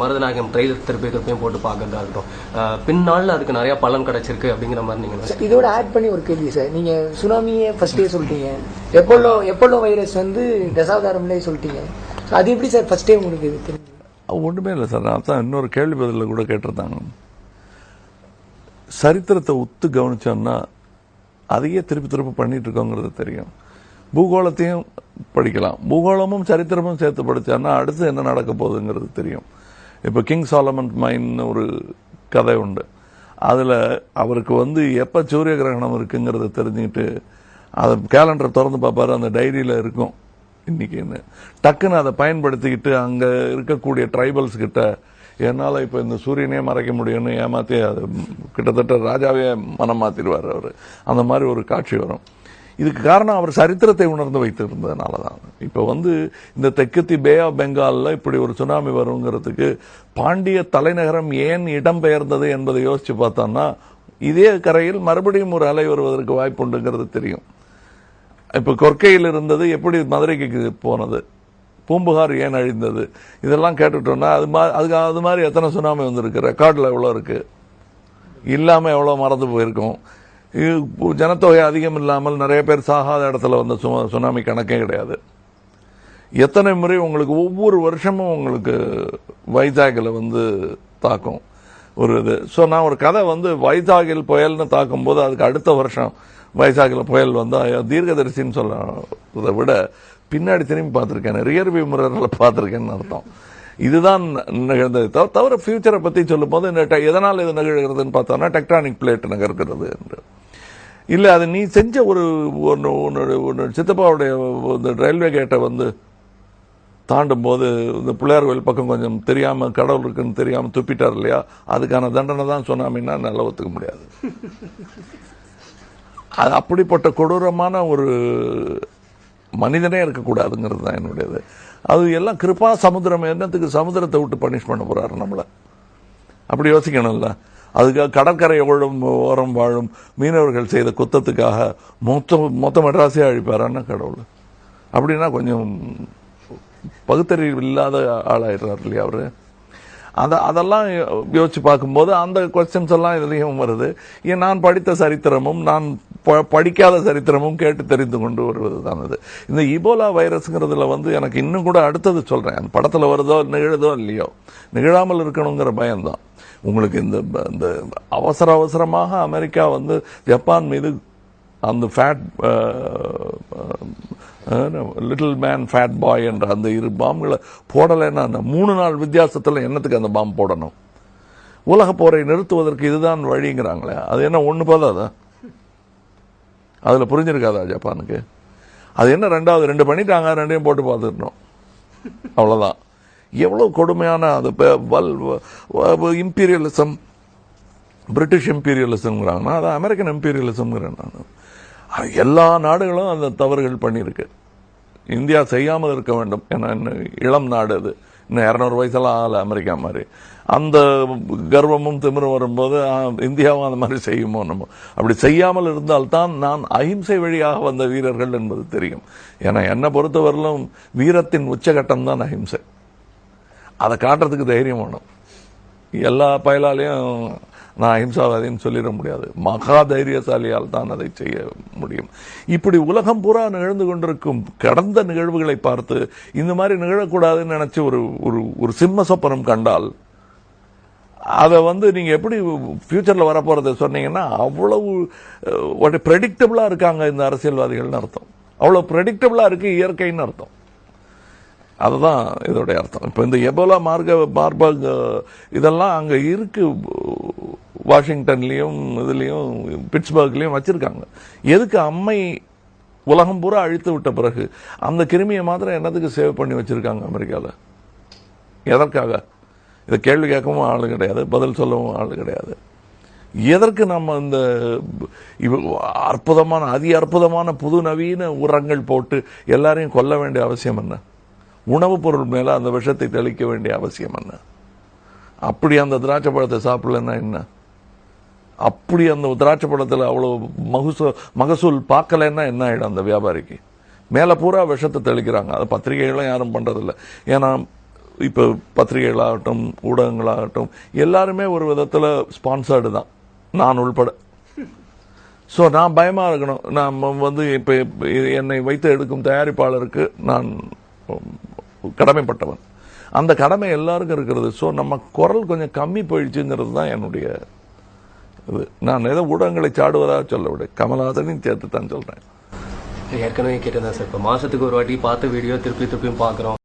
Marudhanayagam trailer திருப்பியும் போட்டு பார்க்கறதா இருக்கட்டும், பின்னால அதுக்கு நிறைய பலன் கிடைச்சிருக்கு அப்படிங்கிற மாதிரி நீங்க இதோட ஆட் பண்ணி ஒரு கேள்வி சார். நீங்க சுனாமியே ஃபர்ஸ்டே சொல்லிட்டீங்க, எப்போலோ வைரஸ் வந்து தசாவதாரம்லேயே சொல்லிட்டீங்க. அது எப்படி சார் ஃபர்ஸ்டே உங்களுக்கு தெரிஞ்சு? ஒன்றுமே இல்லை சார். நான் தான் இன்னொரு கேள்வி பதில கூட கேட்டிருந்தாங்க. சரித்திரத்தை உத்து கவனிச்சோம்னா அதையே திருப்பி பண்ணிட்டு இருக்கோங்கிறது தெரியும். பூகோளத்தையும் படிக்கலாம், பூகோளமும் சரித்திரமும் சேர்த்து படிச்சான்னா அடுத்து என்ன நடக்க போகுதுங்கிறது தெரியும். இப்போ கிங் சாலமன் மைன் ஒரு கதை உண்டு. அதில் அவருக்கு வந்து எப்போ சூரிய கிரகணம் இருக்குங்கிறத தெரிஞ்சுக்கிட்டு அதை கேலண்டரை திறந்து பார்ப்பாரு, அந்த டைரியில் இருக்கும் இன்னைக்குன்னு. டக்குன்னு அதை பயன்படுத்திக்கிட்டு அங்கே இருக்கக்கூடிய ட்ரைபல்ஸ் கிட்ட என்னால் இப்போ இந்த சூரியனே மறைக்க முடியும்னு ஏமாற்றி அது கிட்டத்தட்ட ராஜாவே மனம் மாற்றிடுவார் அவர். அந்த மாதிரி ஒரு காட்சி வரும். இதுக்கு காரணம் அவர் சரித்திரத்தை உணர்ந்து வைத்திருந்ததுனால தான். இப்போ வந்து இந்த தெற்கத்தி பே ஆஃப் பெங்காலில் இப்படி ஒரு சுனாமி வருங்கிறதுக்கு பாண்டிய தலைநகரம் ஏன் இடம்பெயர்ந்தது என்பதை யோசிச்சு பார்த்தோம்னா இதே கரையில் மறுபடியும் ஒரு அலை வருவதற்கு வாய்ப்பு உண்டுங்கிறது தெரியும். இப்போ கொற்கையில் இருந்தது எப்படி மதுரைக்கு போனது, பூம்புகார் ஏன் அழிந்தது, இதெல்லாம் கேட்டுட்டோம்னா அது மாதிரி எத்தனை சுனாமி வந்திருக்கு, ரெக்கார்டில் எவ்வளோ இருக்கு, இல்லாமல் எவ்வளோ மறந்து போயிருக்கோம். ஜனத்தொகை அதிகம் இல்லாமல் நிறைய பேர் சாகாத இடத்துல வந்த சுனாமி கணக்கே கிடையாது. எத்தனை முறை உங்களுக்கு ஒவ்வொரு வருஷமும் உங்களுக்கு வைசாகில் வந்து தாக்கும் ஒரு இது. ஸோ நான் ஒரு கதை வந்து வைசாகில் புயல்னு தாக்கும் போது அதுக்கு அடுத்த வருஷம் வைசாகில் புயல் வந்தால் தீர்க்கதரிசின்னு சொல்றதை விட பின்னாடி திரும்பி பார்த்துருக்கேன், ரியர் வியூ மிரரில் பார்த்துருக்கேன்னு அர்த்தம். இதுதான் நிகழ்ந்தது. தவிர ஃபியூச்சரை பற்றி சொல்லும் போது எதனால் இது நிகழ்கிறதுன்னு பார்த்தோம்னா டெக்டானிக் பிளேட் நகர்கிறது என்று இல்லை. அது நீ செஞ்ச ஒரு சித்தப்பாவுடைய ரயில்வே கேட்டை வந்து தாண்டும் போது இந்த பிள்ளையார் கோயில் பக்கம் கொஞ்சம் தெரியாமல் கடவுள் இருக்குன்னு தெரியாமல் துப்பிட்டார் இல்லையா, அதுக்கான தண்டனை தான் சுனாமின்னா நல்லா ஒத்துக்க முடியாது. அது அப்படிப்பட்ட கொடூரமான ஒரு மனிதனே இருக்கக்கூடாதுங்கிறது தான் என்னுடையது. அது எல்லாம் கிருபா சமுத்திரம், என்னத்துக்கு சமுத்திரத்தை விட்டு பனிஷ் பண்ண போறாரு நம்மளை, அப்படி யோசிக்கணும்ல. அதுக்காக கடற்கரை ஓரம் வாழும் மீனவர்கள் செய்த குத்தத்துக்காக மொத்த மெட்ராஸே அழிப்பாரான்னா கடவுள். அப்படின்னா கொஞ்சம் பகுத்தறிவு இல்லாத ஆளாயிடுறாரு இல்லையா அவரு. அதெல்லாம் யோசிச்சு பார்க்கும்போது அந்த கொஸ்டின்ஸ் எல்லாம் இதுலயும் வருது. நான் படித்த சரித்திரமும் நான் படிக்காத சரித்திரமும் கேட்டு தெரிந்து கொண்டு வருவது தான் இது. இந்த இபோலா வைரஸ்ங்கிறதுல வந்து எனக்கு இன்னும் கூட அடுத்தது சொல்றேன், அந்த படத்துல வருதோ நிகழுதோ இல்லையோ, நிகழாமல் இருக்கணுங்கிற பயம்தான் உங்களுக்கு. இந்த அவசரமாக அமெரிக்கா வந்து ஜப்பான் மீது அந்த fat little man fat boy என்ற அந்த 2 பாம்புகளை போடலைன்னா அந்த 3 நாள் வித்தியாசத்தில் என்னத்துக்கு அந்த பாம்பு போடணும்? உலக போரை நிறுத்துவதற்கு இதுதான் வழிங்கிறாங்களே, அது என்ன ஒன்று போதாதா? அதில் புரிஞ்சிருக்காதா ஜப்பானுக்கு? அது என்ன 2 பண்ணிட்டாங்க, 2 போட்டு பார்த்துட்டோம், அவ்வளோதான். எவ்வளோ கொடுமையான அது இம்பீரியலிசம், பிரிட்டிஷ் இம்பீரியலிசம்ங்கிறாங்கன்னா அது அமெரிக்கன் இம்பீரியலிசம்ங்கிறேன் நான். எல்லா நாடுகளும் அந்த தவறுகள் பண்ணியிருக்கு. இந்தியா செய்யாமல் இருக்க வேண்டும். ஏன்னா இளம் நாடு, அது இன்னும் 200 வயசெல்லாம் ஆகல அமெரிக்கா மாதிரி. அந்த கர்வமும் திமிரும் வரும்போது இந்தியாவும் அந்த மாதிரி செய்யுமோ நம்ம. அப்படி செய்யாமல் இருந்தால்தான் நான் அஹிம்சை வழியாக வந்த வீரர்கள் என்பது தெரியும். ஏன்னா என்னை பொறுத்தவரையிலும் வீரத்தின் உச்சகட்டம் தான் அஹிம்சை. அதை காட்டுறதுக்கு தைரியம் வேணும். எல்லா பயலாலையும் நான் அஹிம்சாவாதின்னு சொல்லிட முடியாது. மகா தைரியசாலியால் தான் அதை செய்ய முடியும். இப்படி உலகம் பூரா நிகழ்ந்து கொண்டிருக்கும் கடந்த நிகழ்வுகளை பார்த்து இந்த மாதிரி நிகழக்கூடாதுன்னு நினைச்சு ஒரு சிம்ம சொப்பனம் கண்டால் அதை வந்து நீங்க எப்படி ஃபியூச்சர்ல வரப்போறதை சொன்னீங்கன்னா அவ்வளவு ப்ரெடிக்டபிளா இருக்காங்க இந்த அரசியல்வாதிகள்னு அர்த்தம். அவ்வளவு ப்ரெடிக்டபிளா இருக்கு இயற்கைன்னு அர்த்தம். அதுதான் இதோடைய அர்த்தம். இப்போ இந்த எபோலா மார்பர்க் இதெல்லாம் அங்கே இருக்கு, வாஷிங்டன்லையும் இதுலேயும் பிட்ஸ்பர்க்லையும் வச்சிருக்காங்க. எதுக்கு? அம்மை உலகம் பூரா அழித்து விட்ட பிறகு அந்த கிருமியை மாத்திரம் என்னதுக்கு சேவ் பண்ணி வச்சிருக்காங்க அமெரிக்காவில்? எதற்காக? இதை கேள்வி கேட்கவும் ஆள் கிடையாது, பதில் சொல்லவும் ஆள் கிடையாது. எதற்கு நம்ம இந்த அற்புதமான புது நவீன உரங்கள் போட்டு எல்லாரையும் கொல்ல வேண்டிய அவசியம் என்ன? உணவுப் பொருள் மேல அந்த விஷத்தை தெளிக்க வேண்டிய அவசியம் என்ன? அப்படி அந்த திராட்சை பழத்தை சாப்பிடலன்னா என்ன? அப்படி அந்த திராட்சை பழத்தில் அவ்வளவு மகசூல் பார்க்கலன்னா என்ன ஆயிடும் அந்த வியாபாரிக்கு? மேல பூரா விஷத்தை தெளிக்கிறாங்க. அது பத்திரிகைகளும் யாரும் பண்றதில்லை. ஏன்னா இப்போ பத்திரிகைகளாகட்டும் ஊடகங்களாகட்டும் எல்லாருமே ஒரு விதத்தில் ஸ்பான்சர்டு தான், நான் உள்பட. ஸோ நான் பயமாக இருக்கணும். நான் வந்து இப்போ என்னை வைத்து எடுக்கும் தயாரிப்பாளருக்கு நான் கடமைப்பட்டவன். அந்த கடமை எல்லாருக்கும் இருக்கிறது. ஸோ நம்ம குரல் கொஞ்சம் கம்மி போயிடுச்சுங்கிறது தான் என்னுடைய இது. நான் ஏதோ ஊடகங்களை சாடுவதாக சொல்ல விட கமல்ஹாசனையும் சேர்த்து தான் சொல்கிறேன். ஏற்கனவே கேட்டிருந்தேன் சார், இப்போ மாதத்துக்கு ஒரு வாட்டி பார்த்த வீடியோ திருப்பியும் பார்க்குறோம்.